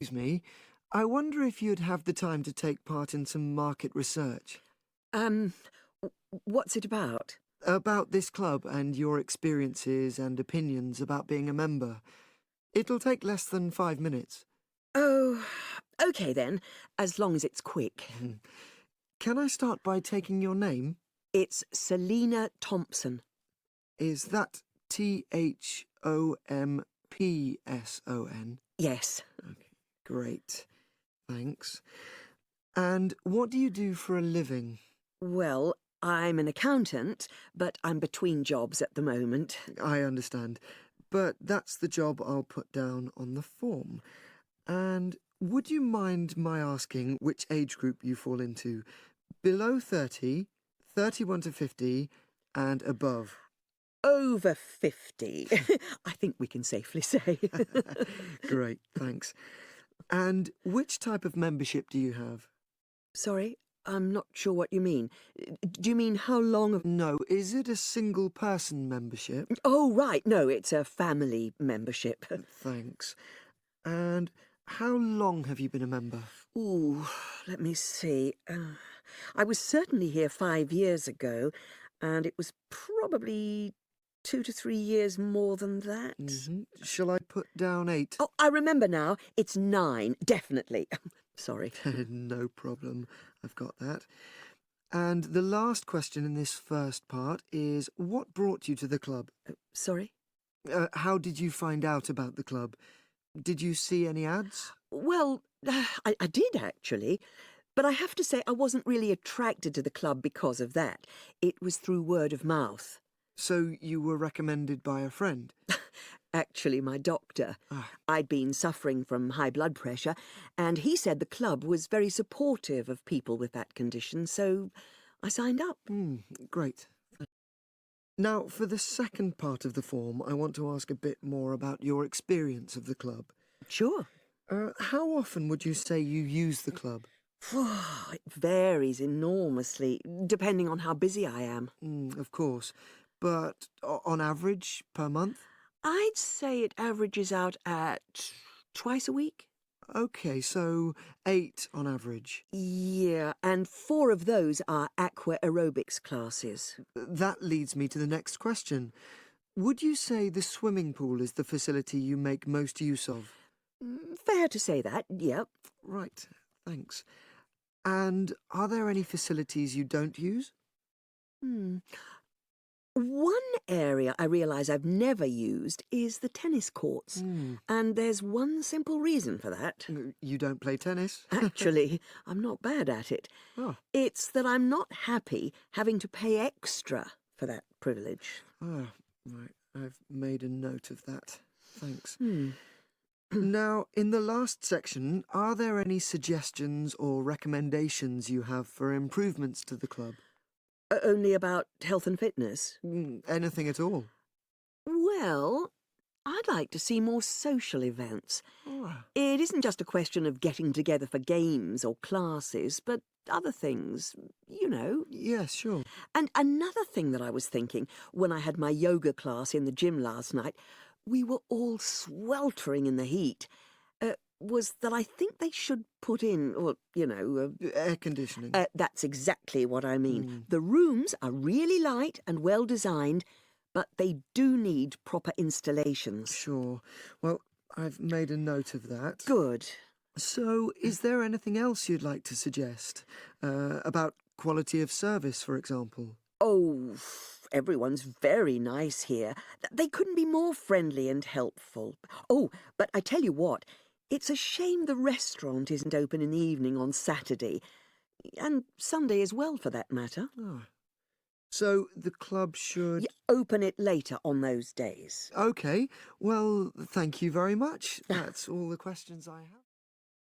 Excuse me. I wonder if you'd have the time to take part in some market research Um, what's it about? about this club and your experiences and opinions about being a member. It'll take less than 5 minutes. Oh, okay then, as long as it's quick. Can I start by taking your name? It's Selina Thompson. Is that Thompson? Yes. Okay, great. Thanks. And what do you do for a living? Well, I'm an accountant, but I'm between jobs at the moment. I understand. But that's the job I'll put down on the form. And would you mind my asking which age group you fall into? Below 30, 31 to 50, and above. Over 50, I think we can safely say. Great, thanks. And which type of membership do you have? Sorry, I'm not sure what you mean. Do you mean how long of... No, is it a single person membership? Oh, right, no, it's a family membership. Thanks. And how long have you been a member? Ooh, let me see. I was certainly here 5 years ago, and it was probably 2 to 3 years more than that. Shall I put down 8? Oh, I remember now. It's 9, definitely. Sorry. No problem. I've got that. And the last question in this first part is, what brought you to the club? Sorry? How did you find out about the club? Did you see any ads? Well, I did actually, but I have to say I wasn't really attracted to the club because of that. It was through word of mouth. So you were recommended by a friend? Actually, my doctor. Ah. I'd been suffering from high blood pressure, and he said the club was very supportive of people with that condition, so I signed up. Great. Now, for the second part of the form, I want to ask a bit more about your experience of the club. Sure. How often would you say you use the club? It varies enormously, depending on how busy I am. Of course. But on average, per month? I'd say it averages out at twice a week. Okay, so 8 on average. Yeah, and 4 of those are aqua aerobics classes. That leads me to the next question. Would you say the swimming pool is the facility you make most use of? Fair to say that, yep. Right, thanks. And are there any facilities you don't use? One area I realise I've never used is the tennis courts. And there's one simple reason for that. You don't play tennis? Actually, I'm not bad at it. Oh. It's that I'm not happy having to pay extra for that privilege. Oh, right. I've made a note of that. Thanks. Now, in the last section, are there any suggestions or recommendations you have for improvements to the club? Only about health and fitness? Anything at all? Well, I'd like to see more social events. Oh. It isn't just a question of getting together for games or classes, but other things, you know. Yes, sure. And another thing that I was thinking when I had my yoga class in the gym last night, we were all sweltering in the heat, was that I think they should put in, or, you know... Air conditioning. That's exactly what I mean. The rooms are really light and well designed, but they do need proper installations. Sure. Well, I've made a note of that. Good. So, is there anything else you'd like to suggest? About quality of service, for example? Oh, everyone's very nice here. They couldn't be more friendly and helpful. Oh, but I tell you what, it's a shame the restaurant isn't open in the evening on Saturday, and Sunday as well, for that matter. Oh. So, the club should... Open it later on those days. Okay. Well, thank you very much. That's all the questions I have.